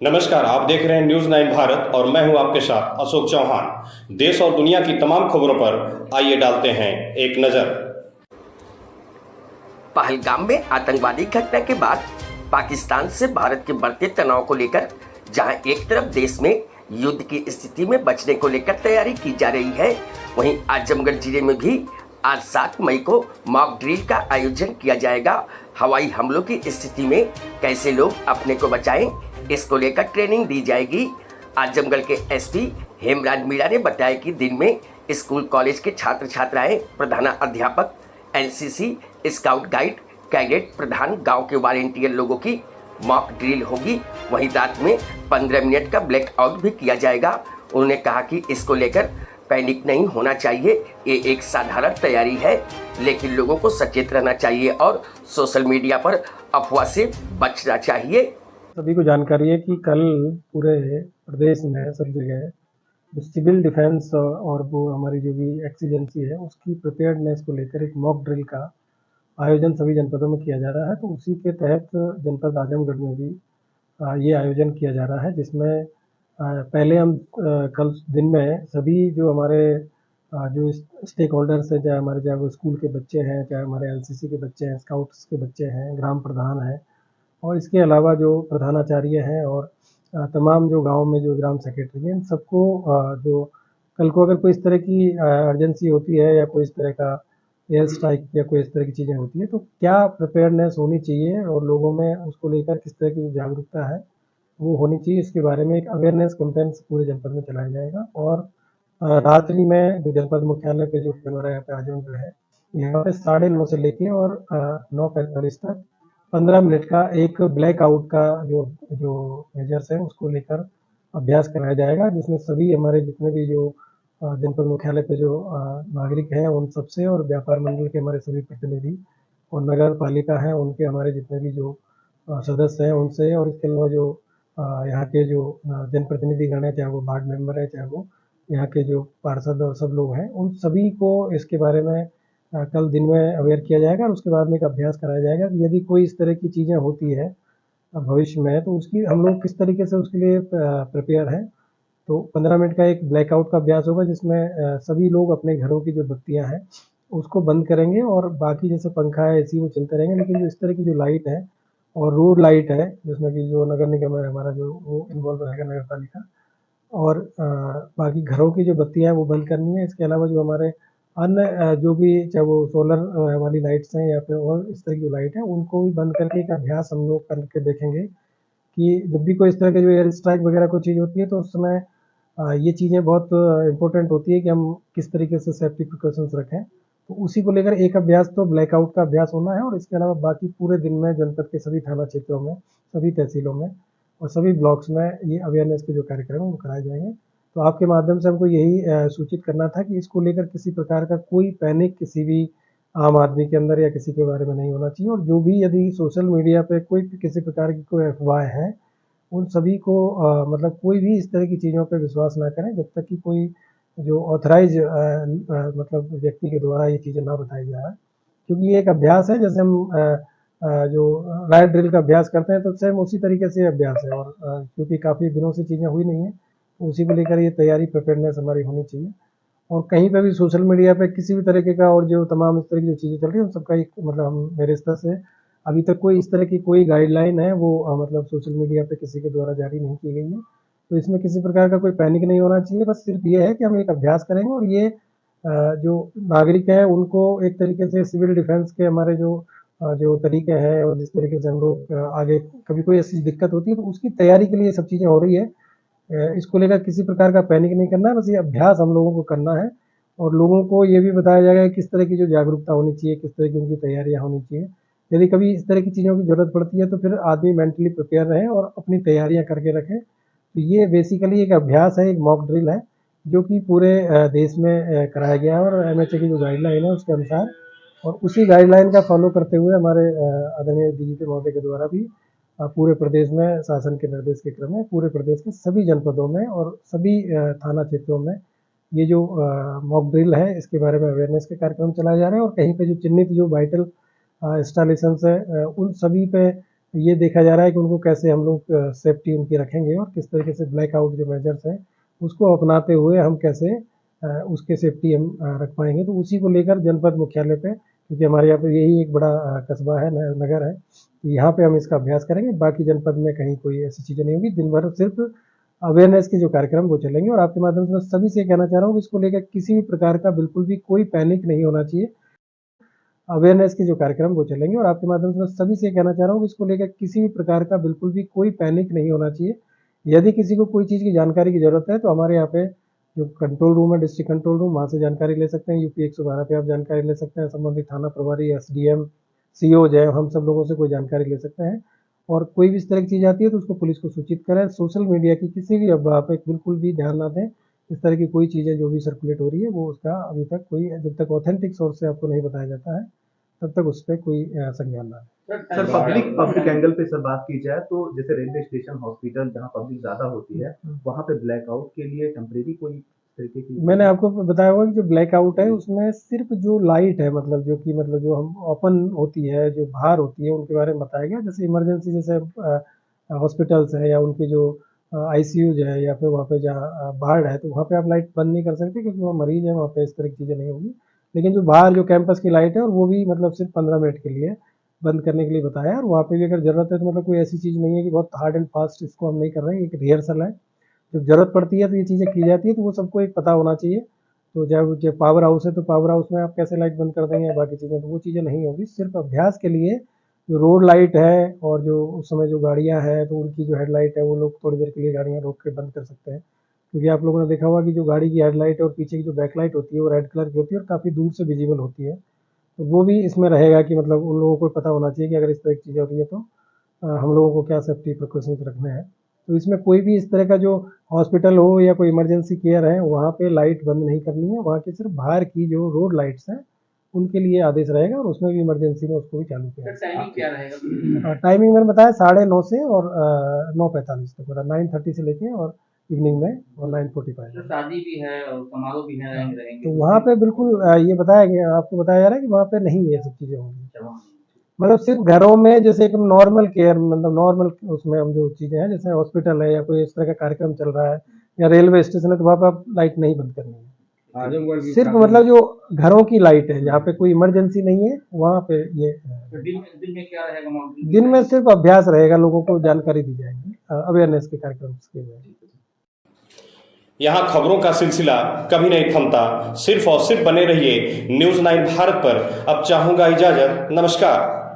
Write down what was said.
नमस्कार, आप देख रहे हैं न्यूज 9 भारत और मैं हूं आपके साथ अशोक चौहान। देश और दुनिया की तमाम खबरों पर आइए डालते हैं एक नजर। पहलगाम में आतंकवादी घटना के बाद पाकिस्तान से भारत के बढ़ते तनाव को लेकर जहां एक तरफ देश में युद्ध की स्थिति में बचने को लेकर तैयारी की जा रही है, वहीं आजमगढ़ जिले में भी आज 7 मई को मॉक ड्रिल का आयोजन किया जाएगा। हवाई हमलों की स्थिति में कैसे लोग अपने को बचाएं, इसको लेकर ट्रेनिंग दी जाएगी। आजमगढ़ के एसपी हेमराज मीणा ने बताया कि दिन में स्कूल कॉलेज के छात्र छात्राएं, प्रधानाध्यापक, एनसीसी, स्काउट गाइड, कैडेट, प्रधान, गांव के वॉलेंटियर लोगों की मॉक ड्रिल होगी। वहीं रात में 15 मिनट का ब्लैकआउट भी किया जाएगा। उन्होंने कहा कि इसको लेकर पैनिक नहीं होना चाहिए, ये एक साधारण तैयारी है, लेकिन लोगों को सचेत रहना चाहिए और सोशल मीडिया पर अफवाह से बचना चाहिए। सभी को जानकारी है कि कल पूरे प्रदेश में सब जगह जो सिविल डिफेंस और वो हमारी जो भी एक्सीजेंसी है उसकी प्रिपेयर्डनेस को लेकर एक मॉक ड्रिल का आयोजन सभी जनपदों में किया जा रहा है। तो उसी के तहत जनपद आजमगढ़ में भी ये आयोजन किया जा रहा है, जिसमें पहले हम कल दिन में सभी जो हमारे जो स्टेक होल्डर्स हैं, चाहे वो स्कूल के बच्चे हैं, चाहे हमारे एनसीसी के बच्चे हैं, स्काउट्स के बच्चे हैं, ग्राम प्रधान हैं और इसके अलावा जो प्रधानाचार्य हैं और तमाम जो गांव में जो ग्राम सेक्रेटरी हैं, इन सबको जो कल को अगर कोई इस तरह की अर्जेंसी होती है या कोई इस तरह का एयर स्ट्राइक या कोई इस तरह की चीज़ें होती हैं तो क्या प्रिपेयर्डनेस होनी चाहिए और लोगों में उसको लेकर किस तरह की जागरूकता है वो होनी चाहिए, इसके बारे में एक अवेयरनेस कैंपेन पूरे जनपद में चलाया जाएगा। और रात्रि में जो जनपद मुख्यालय पे जो कैमरा यहाँ पे आजमगढ़ है, यहाँ पे 9:30 से लेके और 9:45 तक 15 मिनट का एक ब्लैकआउट का जो जो मेजर्स है उसको लेकर अभ्यास कराया जाएगा, जिसमें सभी हमारे जितने भी जो जनपद मुख्यालय पे जो नागरिक हैं उन सबसे और व्यापार मंडल के हमारे सभी प्रतिनिधि और नगर पालिका हैं उनके हमारे जितने भी जो सदस्य हैं उनसे और इसके अलावा जो यहाँ के जो जनप्रतिनिधिगण है, चाहे वो वार्ड मेंबर है, चाहे वो यहाँ के जो पार्षद और सब लोग हैं, उन सभी को इसके बारे में कल दिन में अवेयर किया जाएगा और उसके बाद में एक अभ्यास कराया जाएगा कि यदि कोई इस तरह की चीज़ें होती है भविष्य में तो उसकी हम लोग किस तरीके से उसके लिए प्रिपेयर हैं। तो 15 मिनट का एक ब्लैकआउट का अभ्यास होगा, जिसमें सभी लोग अपने घरों की जो बत्तियां हैं उसको बंद करेंगे और बाकी जैसे पंखा है, एसी, वो चलते रहेंगे, लेकिन जो इस तरह की जो लाइट है और रोड लाइट है जिसमें कि जो नगर निगम है हमारा जो वो इन्वॉल्व रहेगा, नगर पालिका, और बाकी घरों की जो बत्तियां हैं वो बंद करनी है। इसके अलावा जो हमारे अन्य जो भी चाहे वो सोलर वाली लाइट्स हैं या फिर और इस तरह की जो लाइट है उनको भी बंद करके एक अभ्यास हम लोग करके देखेंगे कि जब भी कोई इस तरह की जो एयर स्ट्राइक वगैरह कोई चीज़ होती है तो उस समय ये चीज़ें बहुत इम्पोर्टेंट होती है कि हम किस तरीके से सेफ्टी प्रिकॉशंस रखें। तो उसी को लेकर एक अभ्यास तो ब्लैकआउट का अभ्यास होना है और इसके अलावा बाकी पूरे दिन में जनपद के सभी थाना क्षेत्रों में, सभी तहसीलों में और सभी ब्लॉक्स में ये अवेयरनेस के जो कार्यक्रम है वो कराए जाएंगे। तो आपके माध्यम से हमको यही सूचित करना था कि इसको लेकर किसी प्रकार का कोई पैनिक किसी भी आम आदमी के अंदर या किसी के बारे में नहीं होना चाहिए और जो भी यदि सोशल मीडिया पे कोई किसी प्रकार की कोई अफवाह है उन सभी को मतलब कोई भी इस तरह की चीज़ों पे विश्वास ना करें जब तक कि कोई जो ऑथराइज मतलब व्यक्ति के द्वारा ये चीज़ें ना बताई जाए, क्योंकि ये एक अभ्यास है। जैसे हम जो राइट ड्रिल का अभ्यास करते हैं तो सेम उसी तरीके से अभ्यास है और क्योंकि काफ़ी दिनों से चीज़ें हुई नहीं है तो उसी को लेकर ये तैयारी प्रिपेयरनेस हमारी होनी चाहिए। और कहीं पे भी सोशल मीडिया पे किसी भी तरीके का और जो तमाम इस तरह की जो चीज़ें चल रही है उन सबका एक मतलब हम मेरे स्तर से अभी तक कोई इस तरह की कोई गाइडलाइन है वो मतलब सोशल मीडिया पे किसी के द्वारा जारी नहीं की गई है। तो इसमें किसी प्रकार का कोई पैनिक नहीं होना चाहिए, बस सिर्फ ये है कि हम एक अभ्यास करेंगे और ये जो नागरिक हैं उनको एक तरीके से सिविल डिफेंस के हमारे जो तरीके हैं और जिस तरीके से हम लोग आगे कभी कोई ऐसी दिक्कत होती है तो उसकी तैयारी के लिए सब चीज़ें हो रही है। इसको लेकर किसी प्रकार का पैनिक नहीं करना है, बस ये अभ्यास हम लोगों को करना है और लोगों को ये भी बताया जाएगा कि किस तरह की जो जागरूकता होनी चाहिए, किस तरह की उनकी तैयारियां होनी चाहिए। यदि कभी इस तरह की चीज़ों की ज़रूरत पड़ती है तो फिर आदमी मेंटली प्रिपेयर रहे और अपनी तैयारियां करके रखे। तो ये बेसिकली एक अभ्यास है, एक मॉक ड्रिल है जो कि पूरे देश में कराया गया है और एमएचए की जो गाइडलाइन है उसके अनुसार और उसी गाइडलाइन का फॉलो करते हुए हमारे आदरणीय डीजीपी महोदय के द्वारा भी पूरे प्रदेश में शासन के निर्देश के क्रम में पूरे प्रदेश के सभी जनपदों में और सभी थाना क्षेत्रों में ये जो मॉक ड्रिल है इसके बारे में अवेयरनेस के कार्यक्रम चलाए जा रहे हैं और कहीं पे जो चिन्हित जो वाइटल इंस्टॉलेशंस है उन सभी पे ये देखा जा रहा है कि उनको कैसे हम लोग सेफ्टी उनकी रखेंगे और किस तरीके से ब्लैकआउट जो मेजर्स हैं उसको अपनाते हुए हम कैसे उसके सेफ्टी हम रख पाएंगे। तो उसी को लेकर जनपद मुख्यालय पे, क्योंकि हमारे यहाँ पे यही एक बड़ा कस्बा है, नगर है, तो यहाँ पे हम इसका अभ्यास करेंगे। बाकी जनपद में कहीं कोई ऐसी चीज़ें नहीं होगी। दिन भर सिर्फ अवेयरनेस के जो कार्यक्रम वो चलेंगे। और आपके माध्यम से मैं सभी से कहना चाह रहा हूँ कि इसको लेकर किसी भी प्रकार का बिल्कुल भी कोई पैनिक नहीं होना चाहिए। अवेयरनेस के जो कार्यक्रम वो चलेंगे। और आपके माध्यम से मैं सभी से कहना चाह रहा हूँ कि इसको लेकर किसी भी प्रकार का बिल्कुल भी कोई पैनिक नहीं होना चाहिए। यदि किसी को कोई चीज़ की जानकारी की ज़रूरत है तो हमारे यहाँ पे जो कंट्रोल रूम है, डिस्ट्रिक्ट कंट्रोल रूम, वहाँ से जानकारी ले सकते हैं। यूपी 112 पे आप जानकारी ले सकते हैं। संबंधित थाना प्रभारी, एसडीएम, सीओ जो है, हम सब लोगों से कोई जानकारी ले सकते हैं। और कोई भी इस तरह की चीज़ आती है तो उसको पुलिस को सूचित करें। सोशल मीडिया की किसी भी अफवाह पे बिल्कुल भी ध्यान ना दें। इस तरह की कोई चीज़ें जो भी सर्कुलेट हो रही है वो उसका अभी तक कोई, जब तक ऑथेंटिक सोर्स से आपको नहीं बताया जाता है तब तक उस पर कोई संज्ञान ना लें। सर पब्लिक एंगल पे सर बात की जाए तो जैसे रेलवे स्टेशन, हॉस्पिटल जहाँ पब्लिक ज्यादा होती है वहाँ पे ब्लैकआउट के लिए टेम्परेरी कोई तरीके की, मैंने आपको बताया हुआ कि जो ब्लैकआउट है उसमें सिर्फ जो लाइट है, मतलब जो कि मतलब जो हम ओपन होती है, जो बाहर होती है, उनके बारे में बताया गया। जैसे इमरजेंसी, जैसे हॉस्पिटल्स है या उनकी जो आईसीयूज है या फिर वहाँ पे जहाँ वार्ड है, तो वहाँ पे आप लाइट बंद नहीं कर सकते क्योंकि वहाँ मरीज है, वहाँ पे इस तरह की चीज़ें नहीं होगी। लेकिन जो बाहर जो कैंपस की लाइट है, और वो भी मतलब सिर्फ 15 मिनट के लिए बंद करने के लिए बताया है। और वहाँ पे भी अगर ज़रूरत है तो मतलब कोई ऐसी चीज़ नहीं है कि बहुत हार्ड एंड फास्ट इसको हम नहीं कर रहे हैं, एक रिहर्सल है। जब ज़रूरत पड़ती है तो ये चीज़ें की जाती है, तो वो सबको एक पता होना चाहिए। तो जब पावर हाउस है तो पावर हाउस में आप कैसे लाइट बंद कर देंगे, बाकी चीज़ें, तो वो चीज़ें नहीं होगी। सिर्फ अभ्यास के लिए जो रोड लाइट है और जो उस समय जो गाड़ियाँ हैं तो उनकी जो हेडलाइट है वो लोग थोड़ी देर के लिए गाड़ियाँ रोक के बंद कर सकते हैं। क्योंकि आप लोगों ने देखा होगा कि जो गाड़ी की हेडलाइट और पीछे की जो बैकलाइट होती है वो रेड कलर की होती है और काफ़ी दूर से विजिबल होती है। तो वो भी इसमें रहेगा कि मतलब उन लोगों को पता होना चाहिए कि अगर इस तरह की चीज़ें हो रही है तो हम लोगों को क्या सेफ्टी प्रिकॉशंस रखने हैं। तो इसमें कोई भी इस तरह का जो हॉस्पिटल हो या कोई इमरजेंसी केयर है वहाँ पे लाइट बंद नहीं करनी है। वहाँ की सिर्फ बाहर की जो रोड लाइट्स हैं उनके लिए आदेश रहेगा, और उसमें भी इमरजेंसी में उसको भी चालू किया। टाइमिंग क्या रहेगा? टाइमिंग मैंने बताया 9:30 से और 9:45 तक, मतलब 9:30 से लेके और इवनिंग में और 9:45। शादी भी है और समारोह भी है, रहेंगे तो वहाँ पे बिल्कुल ये बताया गया, आपको बताया जा रहा है कि वहाँ पे नहीं ये सब चीज़ें होंगी। मतलब सिर्फ घरों में जैसे एक नॉर्मल केयर, मतलब नॉर्मल उसमें हम जो चीज़ें हैं, जैसे हॉस्पिटल है या कोई इस तरह का कार्यक्रम चल रहा है या रेलवे स्टेशन है, तो वहाँ पे आप लाइट नहीं बंद करनी है। सिर्फ मतलब जो घरों की लाइट है, जहाँ पे कोई इमरजेंसी नहीं है, वहाँ पे ये तो दिन में क्या रहेगा? दिन में सिर्फ अभ्यास रहेगा, लोगों को जानकारी दी जाएगी, अवेयरनेस के कार्यक्रम किए जाएंगे। यहाँ खबरों का सिलसिला कभी नहीं थमता। सिर्फ और सिर्फ बने रहिए न्यूज़ 9 भारत पर। अब चाहूंगा इजाजत। नमस्कार।